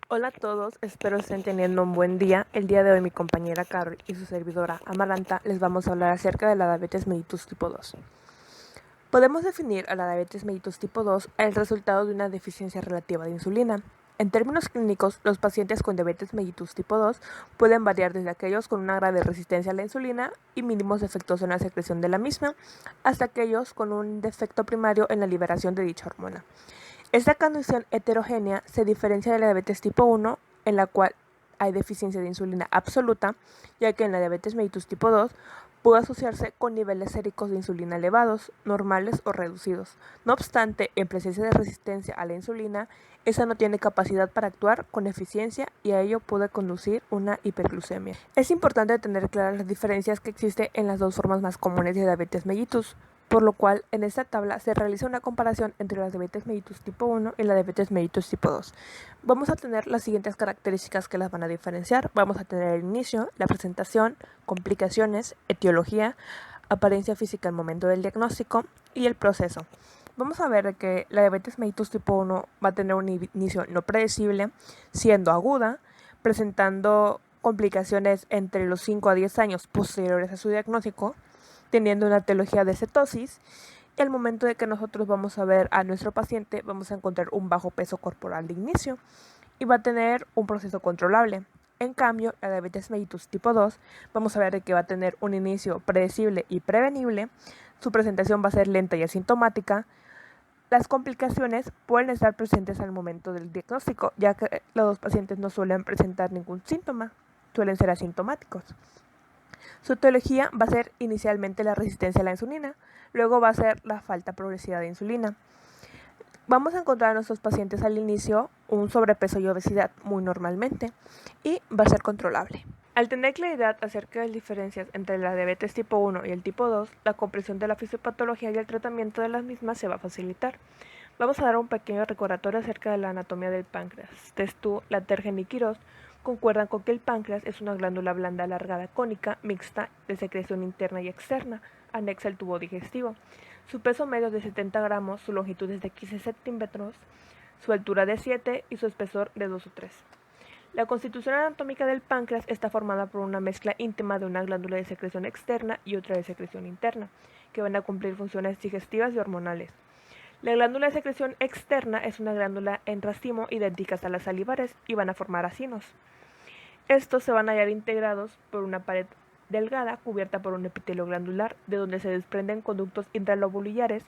Hola a todos, espero estén teniendo un buen día. El día de hoy mi compañera Carol y su servidora Amaranta les vamos a hablar acerca de la diabetes mellitus tipo 2. Podemos definir a la diabetes mellitus tipo 2 el resultado de una deficiencia relativa de insulina. En términos clínicos, los pacientes con diabetes mellitus tipo 2 pueden variar desde aquellos con una grave resistencia a la insulina y mínimos defectos en la secreción de la misma, hasta aquellos con un defecto primario en la liberación de dicha hormona. Esta condición heterogénea se diferencia de la diabetes tipo 1, en la cual hay deficiencia de insulina absoluta, ya que en la diabetes mellitus tipo 2 puede asociarse con niveles séricos de insulina elevados, normales o reducidos. No obstante, en presencia de resistencia a la insulina, esa no tiene capacidad para actuar con eficiencia y a ello puede conducir una hiperglucemia. Es importante tener claras las diferencias que existen en las dos formas más comunes de diabetes mellitus, por lo cual en esta tabla se realiza una comparación entre la diabetes mellitus tipo 1 y la diabetes mellitus tipo 2. Vamos a tener las siguientes características que las van a diferenciar. Vamos a tener el inicio, la presentación, complicaciones, etiología, apariencia física al momento del diagnóstico y el proceso. Vamos a ver que la diabetes mellitus tipo 1 va a tener un inicio no predecible, siendo aguda, presentando complicaciones entre los 5 a 10 años posteriores a su diagnóstico, teniendo una etiología de cetosis, y al momento de que nosotros vamos a ver a nuestro paciente, vamos a encontrar un bajo peso corporal de inicio y va a tener un proceso controlable. En cambio, la diabetes mellitus tipo 2, vamos a ver que va a tener un inicio predecible y prevenible, su presentación va a ser lenta y asintomática. Las complicaciones pueden estar presentes al momento del diagnóstico, ya que los pacientes no suelen presentar ningún síntoma, suelen ser asintomáticos. Su etiología va a ser inicialmente la resistencia a la insulina, luego va a ser la falta progresiva de insulina. Vamos a encontrar a nuestros pacientes al inicio un sobrepeso y obesidad muy normalmente y va a ser controlable. Al tener claridad acerca de las diferencias entre la diabetes tipo 1 y el tipo 2, la comprensión de la fisiopatología y el tratamiento de las mismas se va a facilitar. Vamos a dar un pequeño recordatorio acerca de la anatomía del páncreas. Testu, Latergen y Quirós concuerdan con que el páncreas es una glándula blanda alargada cónica, mixta, de secreción interna y externa, anexa al tubo digestivo. Su peso medio es de 70 gramos, su longitud es de 15 centímetros, su altura de 7 y su espesor de 2 o 3. La constitución anatómica del páncreas está formada por una mezcla íntima de una glándula de secreción externa y otra de secreción interna, que van a cumplir funciones digestivas y hormonales. La glándula de secreción externa es una glándula en racimo idénticas a las salivares y van a formar acinos. Estos se van a hallar integrados por una pared delgada cubierta por un epitelio glandular, de donde se desprenden conductos intralobulares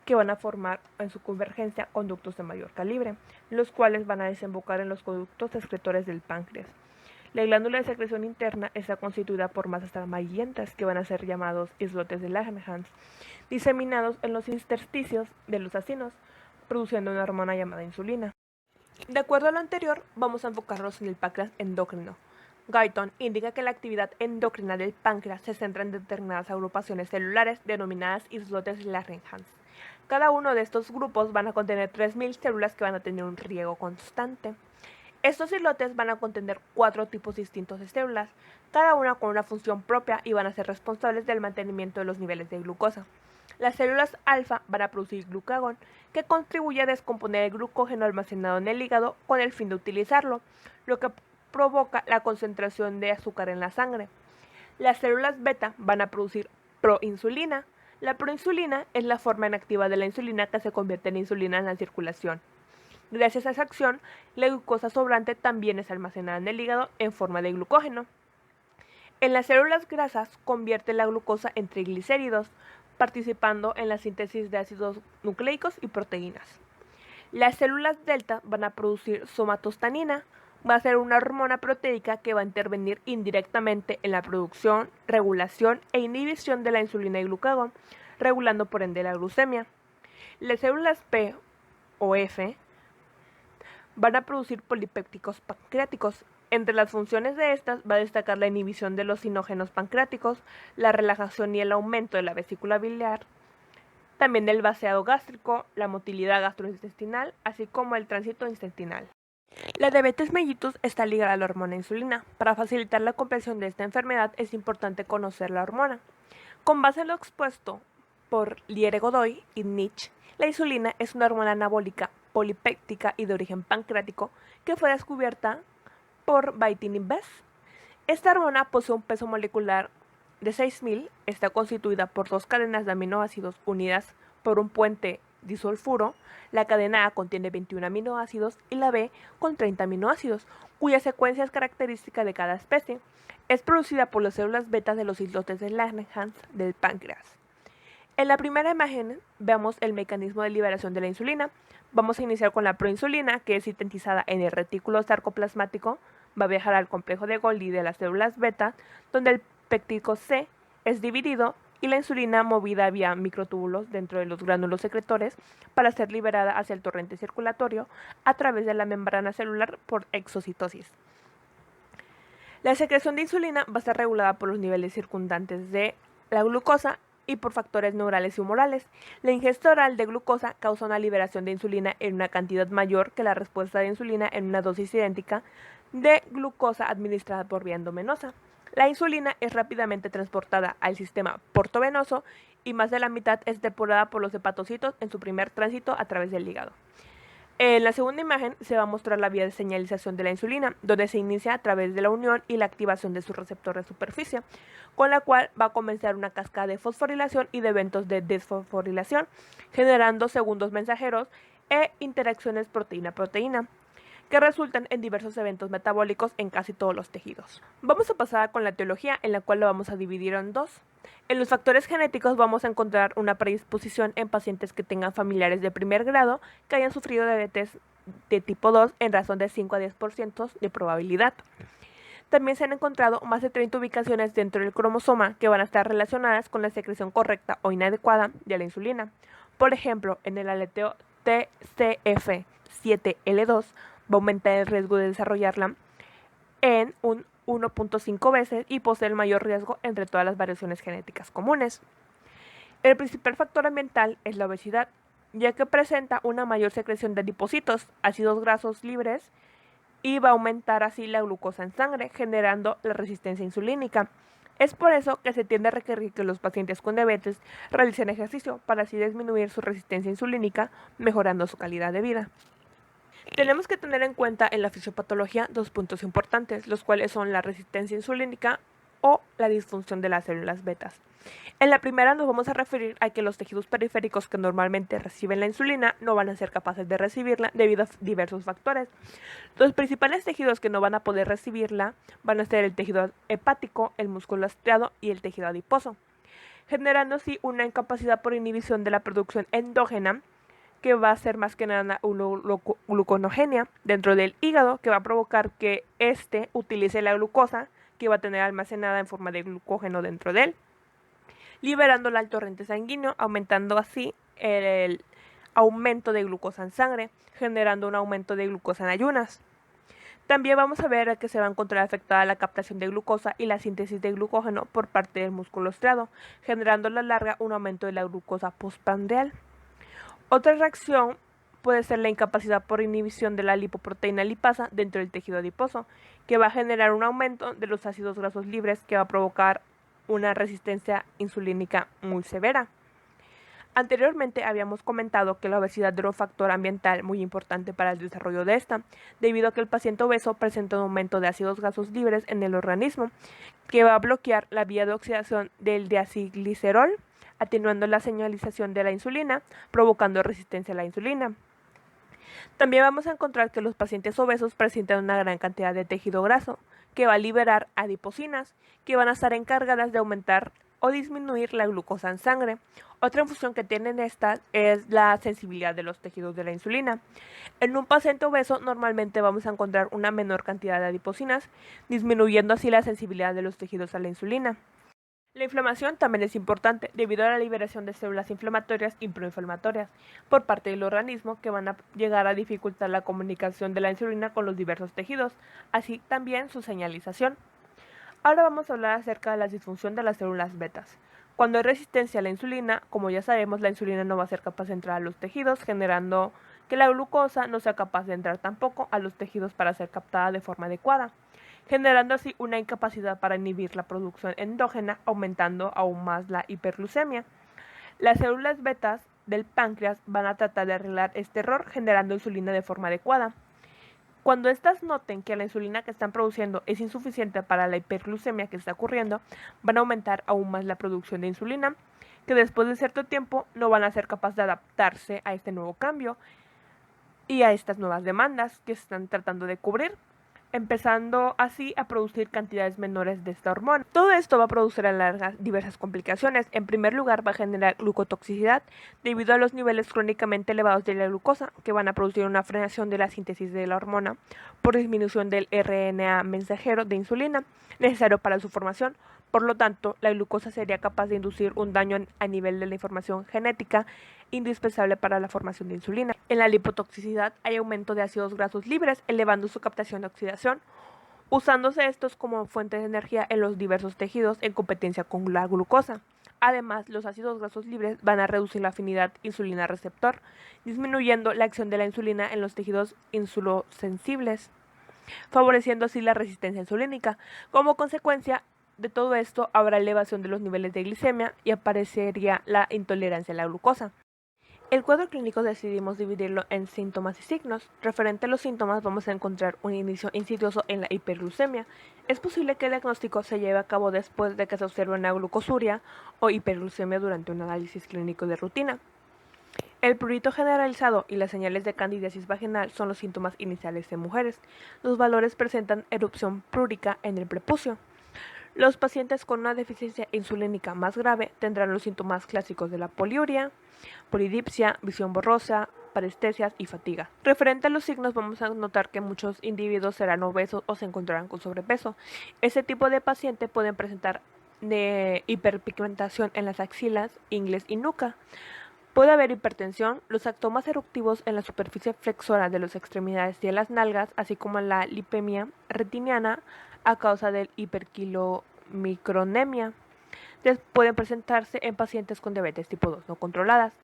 que van a formar en su convergencia conductos de mayor calibre, los cuales van a desembocar en los conductos excretores del páncreas. La glándula de secreción interna está constituida por masas amarillentas que van a ser llamados islotes de Langerhans, diseminados en los intersticios de los acinos, produciendo una hormona llamada insulina. De acuerdo a lo anterior, vamos a enfocarnos en el páncreas endocrino. Guyton indica que la actividad endocrina del páncreas se centra en determinadas agrupaciones celulares denominadas islotes Langerhans. Cada uno de estos grupos van a contener 3.000 células que van a tener un riego constante. Estos islotes van a contener 4 tipos distintos de células, cada una con una función propia y van a ser responsables del mantenimiento de los niveles de glucosa. Las células alfa van a producir glucagón, que contribuye a descomponer el glucógeno almacenado en el hígado con el fin de utilizarlo, lo que provoca la concentración de azúcar en la sangre. Las células beta van a producir proinsulina. La proinsulina es la forma inactiva de la insulina que se convierte en insulina en la circulación. Gracias a esa acción, la glucosa sobrante también es almacenada en el hígado en forma de glucógeno. En las células grasas convierte la glucosa en triglicéridos, participando en la síntesis de ácidos nucleicos y proteínas. Las células delta van a producir somatostanina, va a ser una hormona proteica que va a intervenir indirectamente en la producción, regulación e inhibición de la insulina y glucagón, regulando por ende la glucemia. Las células P o F van a producir polipépticos pancreáticos. Entre las funciones de estas va a destacar la inhibición de los sinógenos pancreáticos, la relajación y el aumento de la vesícula biliar, también el vaciado gástrico, la motilidad gastrointestinal, así como el tránsito intestinal. La diabetes mellitus está ligada a la hormona insulina. Para facilitar la comprensión de esta enfermedad es importante conocer la hormona. Con base en lo expuesto por Liere Godoy y Nitsch, la insulina es una hormona anabólica polipéptica y de origen pancreático que fue descubierta por Baitin Best. Esta hormona posee un peso molecular de 6000, está constituida por 2 cadenas de aminoácidos unidas por un puente disulfuro. La cadena A contiene 21 aminoácidos y la B con 30 aminoácidos, cuya secuencia es característica de cada especie. Es producida por las células beta de los islotes de Langerhans del páncreas. En la primera imagen vemos el mecanismo de liberación de la insulina. Vamos a iniciar con la proinsulina, que es sintetizada en el retículo sarcoplasmático. Va a viajar al complejo de Golgi de las células beta, donde el péptido C es dividido y la insulina movida vía microtúbulos dentro de los gránulos secretores para ser liberada hacia el torrente circulatorio a través de la membrana celular por exocitosis. La secreción de insulina va a estar regulada por los niveles circundantes de la glucosa y por factores neurales y humorales. La ingesta oral de glucosa causa una liberación de insulina en una cantidad mayor que la respuesta de insulina en una dosis idéntica de glucosa administrada por vía endovenosa. La insulina es rápidamente transportada al sistema portovenoso y más de la mitad es depurada por los hepatocitos en su primer tránsito a través del hígado. En la segunda imagen se va a mostrar la vía de señalización de la insulina, donde se inicia a través de la unión y la activación de su receptor de superficie, con la cual va a comenzar una cascada de fosforilación y de eventos de desfosforilación, generando segundos mensajeros e interacciones proteína-proteína, que resultan en diversos eventos metabólicos en casi todos los tejidos. Vamos a pasar con la etiología, en la cual lo vamos a dividir en dos. En los factores genéticos vamos a encontrar una predisposición en pacientes que tengan familiares de primer grado que hayan sufrido diabetes de tipo 2 en razón de 5 a 10% de probabilidad. También se han encontrado más de 30 ubicaciones dentro del cromosoma que van a estar relacionadas con la secreción correcta o inadecuada de la insulina. Por ejemplo, en el aleteo TCF7L2 va a aumentar el riesgo de desarrollarla en un 1.5 veces y posee el mayor riesgo entre todas las variaciones genéticas comunes. El principal factor ambiental es la obesidad, ya que presenta una mayor secreción de adipocitos, ácidos grasos libres, y va a aumentar así la glucosa en sangre, generando la resistencia insulínica. Es por eso que se tiende a requerir que los pacientes con diabetes realicen ejercicio para así disminuir su resistencia insulínica, mejorando su calidad de vida. Tenemos que tener en cuenta en la fisiopatología 2 puntos importantes, los cuales son la resistencia insulínica o la disfunción de las células betas. En la primera nos vamos a referir a que los tejidos periféricos que normalmente reciben la insulina no van a ser capaces de recibirla debido a diversos factores. Los principales tejidos que no van a poder recibirla van a ser el tejido hepático, el músculo estriado y el tejido adiposo, generando así una incapacidad por inhibición de la producción endógena, que va a ser más que nada una gluconogenia dentro del hígado, que va a provocar que éste utilice la glucosa que va a tener almacenada en forma de glucógeno dentro de él, liberándola al torrente sanguíneo, aumentando así el aumento de glucosa en sangre, generando un aumento de glucosa en ayunas. También vamos a ver que se va a encontrar afectada la captación de glucosa y la síntesis de glucógeno por parte del músculo estriado, generando a la larga un aumento de la glucosa postprandial. Otra reacción puede ser la incapacidad por inhibición de la lipoproteína lipasa dentro del tejido adiposo, que va a generar un aumento de los ácidos grasos libres que va a provocar una resistencia insulínica muy severa. Anteriormente habíamos comentado que la obesidad era un factor ambiental muy importante para el desarrollo de esta, debido a que el paciente obeso presenta un aumento de ácidos grasos libres en el organismo, que va a bloquear la vía de oxidación del deacilglicerol, atenuando la señalización de la insulina, provocando resistencia a la insulina. También vamos a encontrar que los pacientes obesos presentan una gran cantidad de tejido graso, que va a liberar adipocinas, que van a estar encargadas de aumentar o disminuir la glucosa en sangre. Otra función que tienen estas es la sensibilidad de los tejidos de la insulina. En un paciente obeso normalmente vamos a encontrar una menor cantidad de adipocinas, disminuyendo así la sensibilidad de los tejidos a la insulina. La inflamación también es importante debido a la liberación de células inflamatorias y proinflamatorias por parte del organismo, que van a llegar a dificultar la comunicación de la insulina con los diversos tejidos, así también su señalización. Ahora vamos a hablar acerca de la disfunción de las células betas. Cuando hay resistencia a la insulina, como ya sabemos, la insulina no va a ser capaz de entrar a los tejidos, generando que la glucosa no sea capaz de entrar tampoco a los tejidos para ser captada de forma adecuada, generando así una incapacidad para inhibir la producción endógena, aumentando aún más la hiperglucemia. Las células betas del páncreas van a tratar de arreglar este error generando insulina de forma adecuada. Cuando éstas noten que la insulina que están produciendo es insuficiente para la hiperglucemia que está ocurriendo, van a aumentar aún más la producción de insulina, que después de cierto tiempo no van a ser capaces de adaptarse a este nuevo cambio y a estas nuevas demandas que están tratando de cubrir, empezando así a producir cantidades menores de esta hormona. Todo esto va a producir a la larga diversas complicaciones. En primer lugar, va a generar glucotoxicidad debido a los niveles crónicamente elevados de la glucosa, que van a producir una frenación de la síntesis de la hormona por disminución del RNA mensajero de insulina necesario para su formación. Por lo tanto, la glucosa sería capaz de inducir un daño a nivel de la información genética indispensable para la formación de insulina. En la lipotoxicidad hay aumento de ácidos grasos libres, elevando su captación de oxidación, usándose estos como fuente de energía en los diversos tejidos en competencia con la glucosa. Además, los ácidos grasos libres van a reducir la afinidad insulina-receptor, disminuyendo la acción de la insulina en los tejidos insulosensibles, favoreciendo así la resistencia insulínica. Como consecuencia de todo esto, habrá elevación de los niveles de glicemia y aparecería la intolerancia a la glucosa. El cuadro clínico decidimos dividirlo en síntomas y signos. Referente a los síntomas vamos a encontrar un inicio insidioso en la hiperglucemia. Es posible que el diagnóstico se lleve a cabo después de que se observe una glucosuria o hiperglucemia durante un análisis clínico de rutina. El prurito generalizado y las señales de candidiasis vaginal son los síntomas iniciales de mujeres. Los valores presentan erupción prúrica en el prepucio. Los pacientes con una deficiencia insulínica más grave tendrán los síntomas clásicos de la poliuria, polidipsia, visión borrosa, parestesias y fatiga. Referente a los signos, vamos a notar que muchos individuos serán obesos o se encontrarán con sobrepeso. Este tipo de paciente pueden presentar hiperpigmentación en las axilas, ingles y nuca. Puede haber hipertensión, los actomas eruptivos en la superficie flexora de las extremidades y en las nalgas, así como la lipemia retiniana a causa del hiperkilomicronemia. Pueden presentarse en pacientes con diabetes tipo 2 no controladas.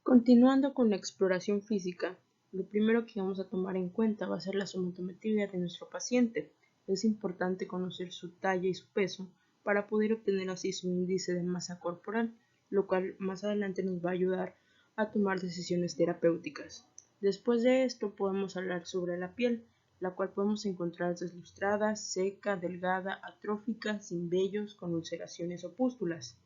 Continuando con la exploración física, lo primero que vamos a tomar en cuenta va a ser la somatometría de nuestro paciente. Es importante conocer su talla y su peso para poder obtener así su índice de masa corporal, lo cual más adelante nos va a ayudar a tomar decisiones terapéuticas. Después de esto podemos hablar sobre la piel, la cual podemos encontrar deslustrada, seca, delgada, atrófica, sin vellos, con ulceraciones o pústulas.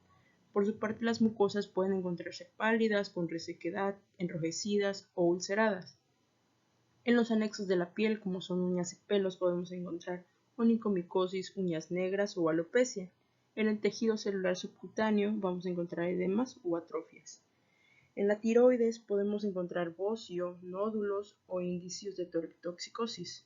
Por su parte, las mucosas pueden encontrarse pálidas, con resequedad, enrojecidas o ulceradas. En los anexos de la piel, como son uñas y pelos, podemos encontrar onicomicosis, uñas negras o alopecia. En el tejido celular subcutáneo vamos a encontrar edemas o atrofias. En la tiroides podemos encontrar bocio, nódulos o indicios de toxicosis.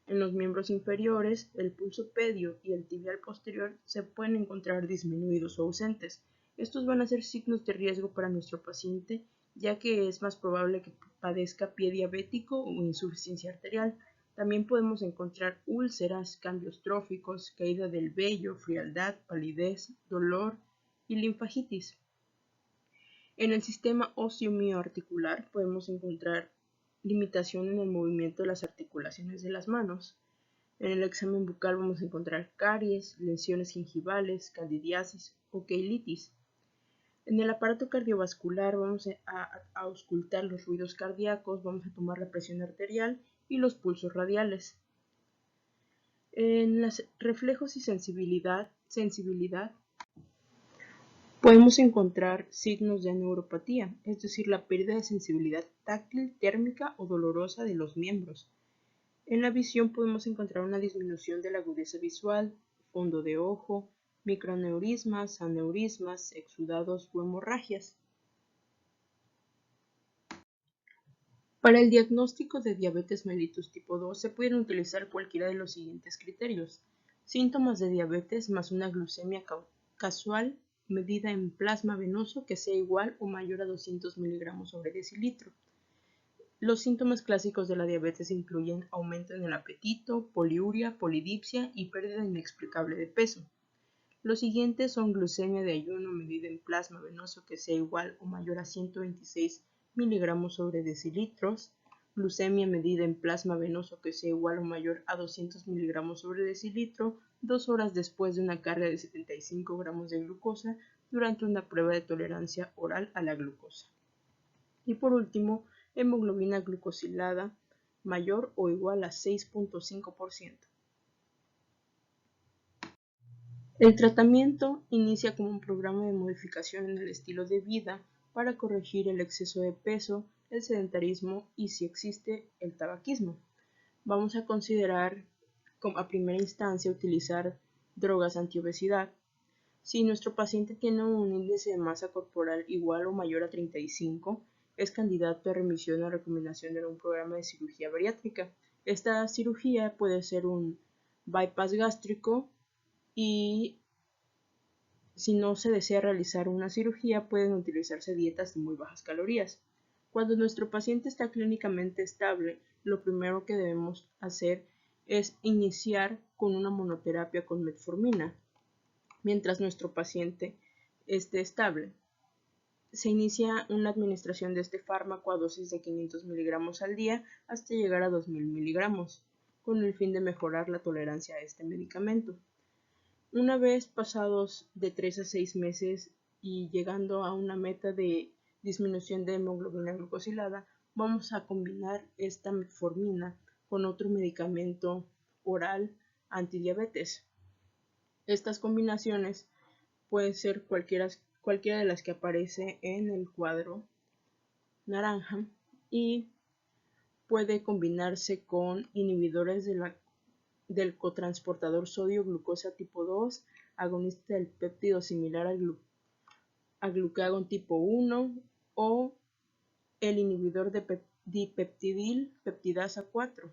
En los miembros inferiores, el pulso pedio y el tibial posterior se pueden encontrar disminuidos o ausentes. Estos van a ser signos de riesgo para nuestro paciente, ya que es más probable que padezca pie diabético o insuficiencia arterial. También podemos encontrar úlceras, cambios tróficos, caída del vello, frialdad, palidez, dolor y linfagitis. En el sistema óseo-mioarticular podemos encontrar limitación en el movimiento de las articulaciones de las manos. En el examen bucal vamos a encontrar caries, lesiones gingivales, candidiasis o queilitis. En el aparato cardiovascular vamos a auscultar los ruidos cardíacos, vamos a tomar la presión arterial y los pulsos radiales. En los reflejos y sensibilidad podemos encontrar signos de neuropatía, es decir, la pérdida de sensibilidad táctil, térmica o dolorosa de los miembros. En la visión podemos encontrar una disminución de la agudeza visual, fondo de ojo, microaneurismas, aneurismas, exudados o hemorragias. Para el diagnóstico de diabetes mellitus tipo 2 se pueden utilizar cualquiera de los siguientes criterios: síntomas de diabetes más una glucemia casual medida en plasma venoso que sea igual o mayor a 200 miligramos sobre decilitro. Los síntomas clásicos de la diabetes incluyen aumento en el apetito, poliuria, polidipsia y pérdida inexplicable de peso. Los siguientes son glucemia de ayuno medida en plasma venoso que sea igual o mayor a 126 miligramos sobre decilitros, glucemia medida en plasma venoso que sea igual o mayor a 200 miligramos sobre decilitro 2 horas después de una carga de 75 gramos de glucosa durante una prueba de tolerancia oral a la glucosa. Y por último, hemoglobina glucosilada mayor o igual a 6.5%. El tratamiento inicia como un programa de modificación en el estilo de vida para corregir el exceso de peso, el sedentarismo y, si existe, el tabaquismo. Vamos a considerar a primera instancia utilizar drogas antiobesidad. Si nuestro paciente tiene un índice de masa corporal igual o mayor a 35, es candidato a remisión o recomendación de un programa de cirugía bariátrica. Esta cirugía puede ser un bypass gástrico y si no se desea realizar una cirugía pueden utilizarse dietas de muy bajas calorías. Cuando nuestro paciente está clínicamente estable, lo primero que debemos hacer es iniciar con una monoterapia con metformina. Mientras nuestro paciente esté estable, se inicia una administración de este fármaco a dosis de 500 miligramos al día hasta llegar a 2000 miligramos, con el fin de mejorar la tolerancia a este medicamento. Una vez pasados de 3 a 6 meses y llegando a una meta de disminución de hemoglobina glucosilada, vamos a combinar esta metformina con otro medicamento oral antidiabetes. Estas combinaciones pueden ser cualquiera de las que aparece en el cuadro naranja y puede combinarse con inhibidores del cotransportador sodio-glucosa tipo 2, agonista del péptido similar al glucagón tipo 1 o el inhibidor de dipeptidil peptidasa 4.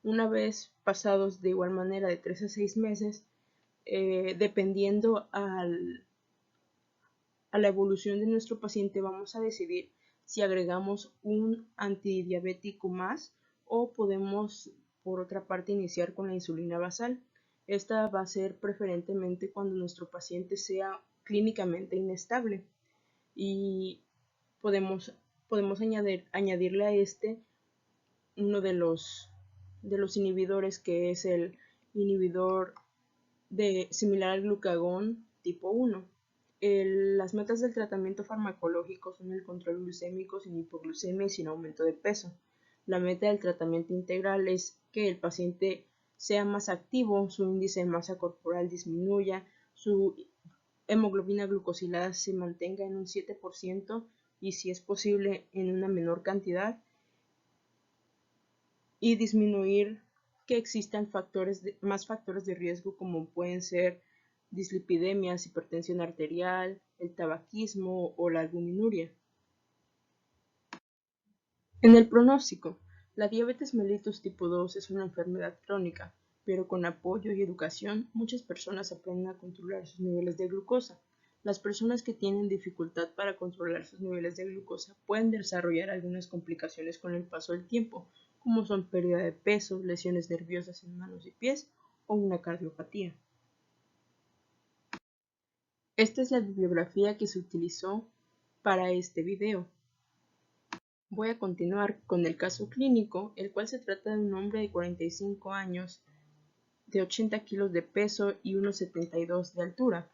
Una vez pasados de igual manera de 3 a 6 meses, dependiendo a la evolución de nuestro paciente, vamos a decidir si agregamos un antidiabético más o podemos, por otra parte, iniciar con la insulina basal. Esta va a ser preferentemente cuando nuestro paciente sea clínicamente inestable y podemos añadirle a este uno de los inhibidores, que es el inhibidor similar al glucagón tipo 1. Las metas del tratamiento farmacológico son el control glucémico sin hipoglucemia y sin aumento de peso. La meta del tratamiento integral es que el paciente sea más activo, su índice de masa corporal disminuya, su hemoglobina glucosilada se mantenga en un 7% y, si es posible, en una menor cantidad, y disminuir que existan más factores de riesgo, como pueden ser dislipidemias, hipertensión arterial, el tabaquismo o la albuminuria. En el pronóstico, la diabetes mellitus tipo 2 es una enfermedad crónica, pero con apoyo y educación muchas personas aprenden a controlar sus niveles de glucosa. Las personas que tienen dificultad para controlar sus niveles de glucosa pueden desarrollar algunas complicaciones con el paso del tiempo, como son pérdida de peso, lesiones nerviosas en manos y pies o una cardiopatía. Esta es la bibliografía que se utilizó para este video. Voy a continuar con el caso clínico, el cual se trata de un hombre de 45 años, de 80 kilos de peso y 1,72 de altura.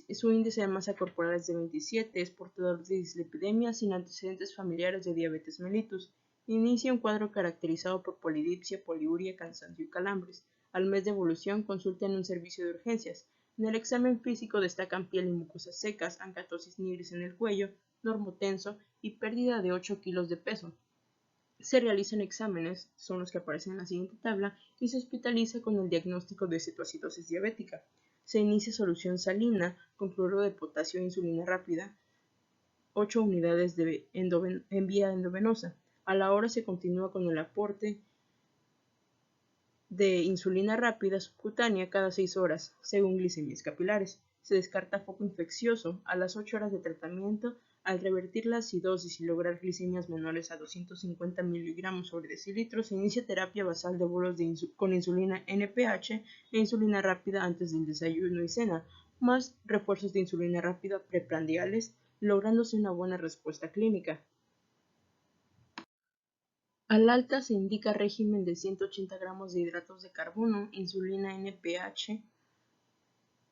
Su índice de masa corporal es de 27, es portador de dislipidemia sin antecedentes familiares de diabetes mellitus. Inicia un cuadro caracterizado por polidipsia, poliuria, cansancio y calambres. Al mes de evolución consulta en un servicio de urgencias. En el examen físico destacan piel y mucosas secas, ancatosis nigris en el cuello, normotenso y pérdida de 8 kilos de peso. Se realizan exámenes, son los que aparecen en la siguiente tabla, y se hospitaliza con el diagnóstico de cetoacidosis diabética. Se inicia solución salina con cloruro de potasio e insulina rápida, 8 unidades en vía endovenosa. A la hora se continúa con el aporte de insulina rápida subcutánea cada 6 horas, según glicemias capilares. Se descarta foco infeccioso. A las 8 horas de tratamiento, al revertir la acidosis y lograr glicemias menores a 250 miligramos sobre decilitro, se inicia terapia basal de bolos con insulina NPH e insulina rápida antes del desayuno y cena, más refuerzos de insulina rápida preprandiales, lográndose una buena respuesta clínica. Al alta se indica régimen de 180 gramos de hidratos de carbono, insulina NPH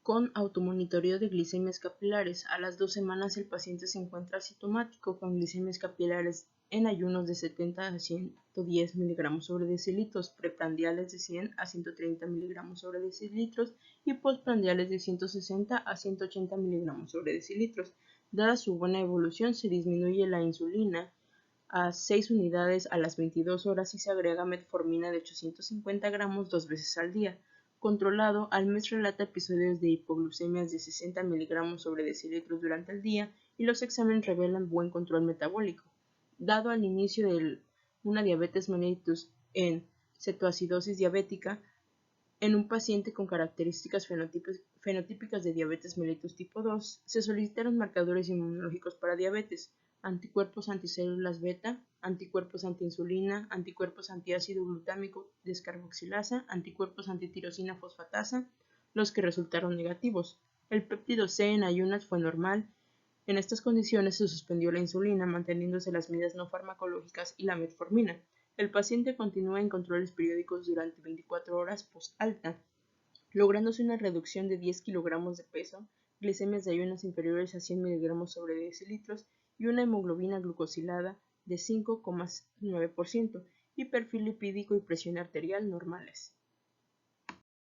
Con automonitoreo de glicemias capilares, a las 2 semanas el paciente se encuentra asintomático con glicemias capilares en ayunos de 70 a 110 mg sobre decilitros, preprandiales de 100 a 130 mg sobre decilitros y postprandiales de 160 a 180 mg sobre decilitros. Dada su buena evolución, se disminuye la insulina a 6 unidades a las 22 horas y se agrega metformina de 850 gramos 2 veces al día. Controlado, al mes relata episodios de hipoglucemias de 60 mg sobre decilitros durante el día y los exámenes revelan buen control metabólico. Dado al inicio de una diabetes mellitus en cetoacidosis diabética, en un paciente con características fenotípicas de diabetes mellitus tipo 2, se solicitaron marcadores inmunológicos para diabetes, anticuerpos anticélulas beta, anticuerpos antiinsulina, anticuerpos antiácido glutámico descarboxilasa, anticuerpos antitirosina fosfatasa, los que resultaron negativos. El péptido C en ayunas fue normal. En estas condiciones se suspendió la insulina, manteniéndose las medidas no farmacológicas y la metformina. El paciente continúa en controles periódicos durante 24 horas post-alta, lográndose una reducción de 10 kilogramos de peso, glicemias de ayunas inferiores a 100 mg sobre decilitros y una hemoglobina glucosilada de 5,9% y perfil lipídico y presión arterial normales.